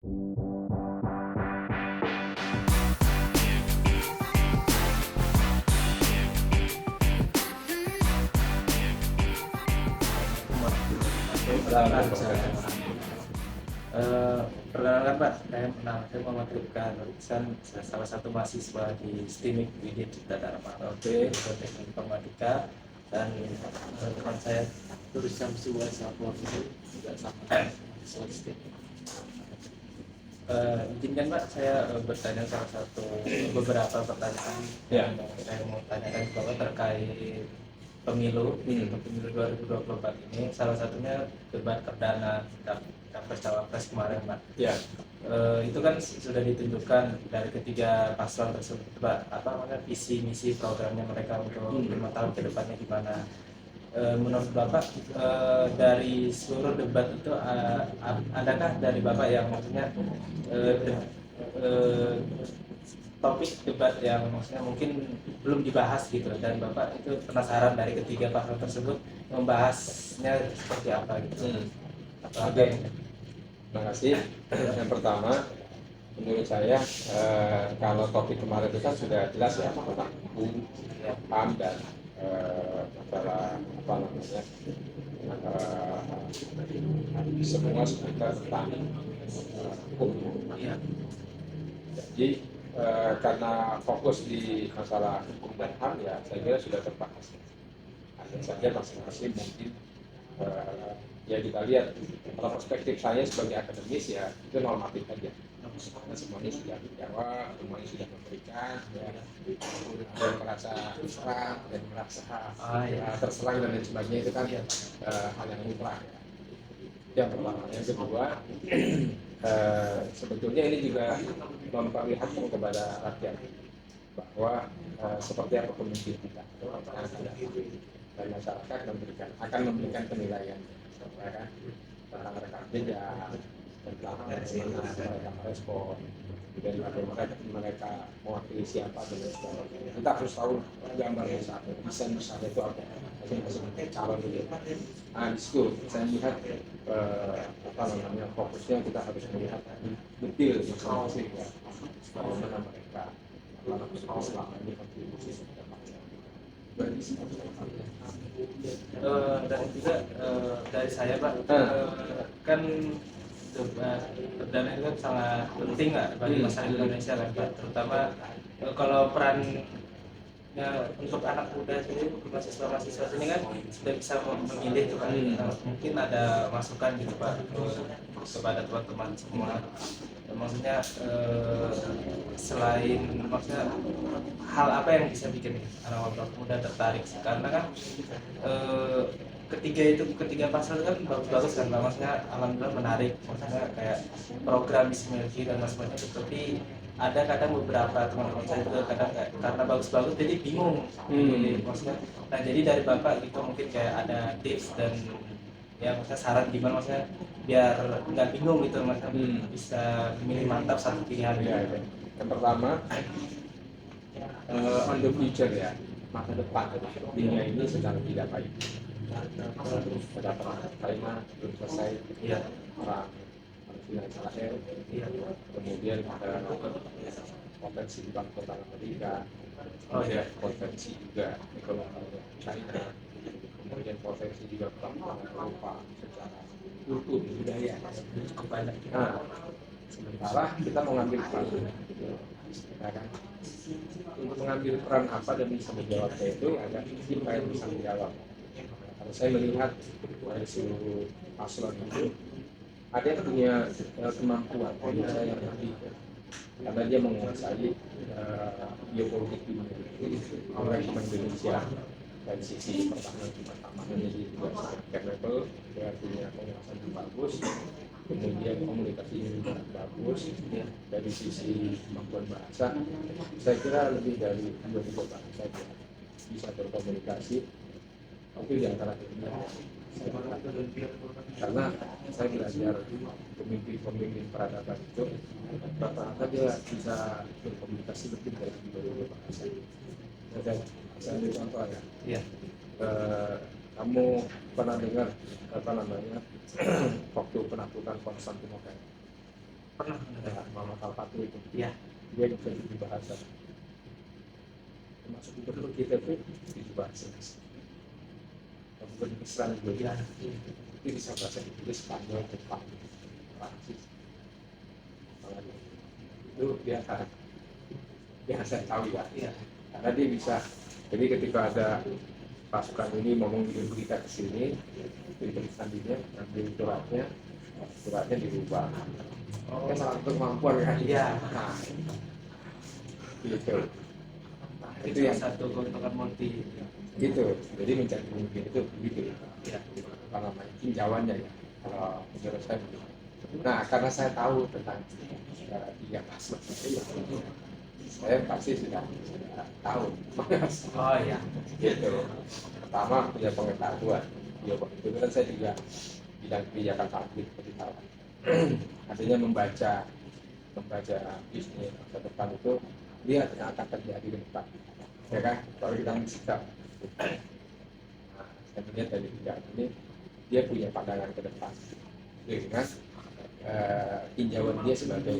Perkenalkan Pak, saya Muhammad Rifkan, salah satu mahasiswa di STIMIK UID Cipta Dharma, Teknik Informatika, dan teman saya Turis Syamsuwa Sapor juga sama mahasiswa di STIMIK. Izinkan Pak, saya bertanya beberapa pertanyaan yang saya mau tanyakan ke Bapak terkait pemilu 2024 ini. Salah satunya debat perdana capres cawapres kemarin Pak. Ya. Itu kan sudah ditunjukkan dari ketiga paslon tersebut Pak, visi misi programnya mereka untuk 5 tahun ke depannya gimana. Menurut Bapak, dari seluruh debat itu adakah dari Bapak yang maksudnya topik debat yang maksudnya mungkin belum dibahas gitu, dan Bapak itu penasaran dari ketiga paslon tersebut membahasnya seperti apa gitu? Oke. Terima kasih. Yang pertama, menurut saya kalau topik kemarin itu kan sudah jelas ya, tentang hukum, HAM, dan masalah semua seputar tentang hukum. Jadi karena fokus di masalah hukum dan HAM, ya saya kira sudah terbahas. Hanya saja masing-masing mungkin ya kita lihat, kalau perspektif saya sebagai akademis ya itu normatif aja. Karena semuanya sudah dijawab, semuanya sudah memberikan, ya, ada yang merasa diserang dan merasa terserang dan lain sebagainya, itu kan hal yang lumrah ya. Yang pertama. Yang kedua, sebetulnya ini juga memperlihatkan kepada rakyat bahwa seperti apa pemimpin kita dan masyarakat akan memberikan penilaian tentang rekam jejak, tentang bagaimana mereka merespon, dan bagaimana mereka mewakili siapa dan sebagainya. Kita harus tahu gambarnya saat desain besar itu apa, masing-masing calon itu. Di situ saya melihat fokusnya kita harus melihat detail masing-masing ya, bagaimana mereka selama ini kontribusi kepada bangsa. Dan juga dari saya Pak, kan perdana itu kan sangat penting nggak bagi masyarakat Indonesia kan Pak, terutama kalau perannya untuk anak muda sendiri, mahasiswa sini kan sudah bisa memilih tuh Pak. Mungkin ada masukan gitu Pak kepada teman-teman semua. Maksudnya selain maksudnya hal apa yang bisa bikin anak muda tertarik, karena kan ketiga pasal kan bagus-bagus kan, maksudnya alhamdulillah menarik, maksudnya kayak program Bismillah dan macam-macam, tapi ada kadang beberapa teman-teman saya juga kadang karena bagus-bagus jadi bingung. Maksudnya, nah jadi dari Bapak gitu mungkin kayak ada tips dan ya maksudnya saran gimana maksudnya biar nggak bingung gitu, maksudnya bisa memilih mantap satu pilihan. Yang pertama, on the future ya, masa depan dunia ini sedang tidak baik. Pada China belum selesai, perang Palestina Israel, kemudian ada konvensi Bank Kota Amerika, konvensi juga ekonomi China, kemudian konvensi juga perang Eropa secara kultur budaya cukup banyak. Sementara kita mau ngambil peran, untuk mengambil peran apa dan bisa menjawabnya itu ada kita yang bisa menjawab. Kalau saya melihat dari seluruh paslon itu ada yang punya kemampuan, saya yang lebih, karena dia menguasai geopolitik dunia oleh Indonesia dari sisi pertahanan jadi juga capable, dia punya penguasaan yang bagus, kemudian komunikasinya juga bagus, dari sisi kemampuan bahasa saya kira lebih dari 2-3 bahasa bisa berkomunikasi. Itu di antara ketiganya. Karena saya belajar pemimpin peradaban itu rata-rata dia bisa berkomunikasi lebih dari 2 bahasa. Dan saya ambil contoh ya. Kamu pernah dengar waktu penaklukan Konstantinopel? Pernah. Muhammad Al-Fatih itu. Iya. Dia bisa 7 bahasa. Termasuk gubernur kita tuh 7 bahasa. Gubernur Islam juga Iya. dia bisa bahasa Inggris, Spanyol, Jepang, Prancis. Itu dia saya tahu ya. Iya. Karena dia bisa. Jadi ketika ada pasukan ini ngomong kita ke sini, diberi sandinya, ambil suratnya dirubah. Kan salah satu kemampuan kan? Iya. Nah, gitu. Itu yang satu keuntungan multi. Gitu. Jadi mencari pemimpin itu begitu. Iya. Apa namanya? Tinjauannya ya. Kalau menurut saya begitu. Nah, karena saya tahu tentang tiga paslon itu, saya pasti sudah tahu. Oh iya. Gitu. Pertama punya pengetahuan. Ya, kebetulan saya juga bidang kebijakan publik seperti tahu. Artinya membaca bisnis masa depan itu lihat yang akan terjadi ke depan. Ya kan? Kalau kita bersikap. Nah, saya melihat dari bidang ini dia punya pandangan ke depan dengan tinjauan dia sebagai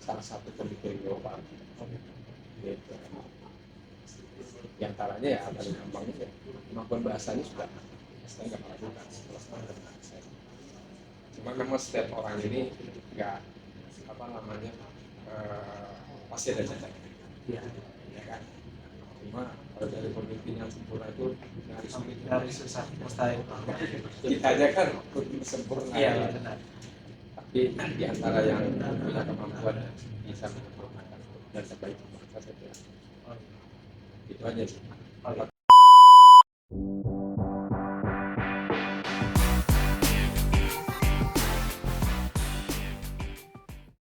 salah satu pemikir global. Gitu. Di antaranya ya paling gampangnya kemampuan bahasanya sudah saya nggak melakukan cuma memang setiap orang ini nggak apa namanya pasti ada cacat Iya. ya kan cuma kalau dari pemimpin yang sempurna itu nyaris sulit Dari susah mustahil. kita aja kan pemimpin sempurna Iya benar. tapi di antara yang punya kemampuan bisa menyempurnakan dan terbaik bangsa saya kira Oh, itu aja sih. iya.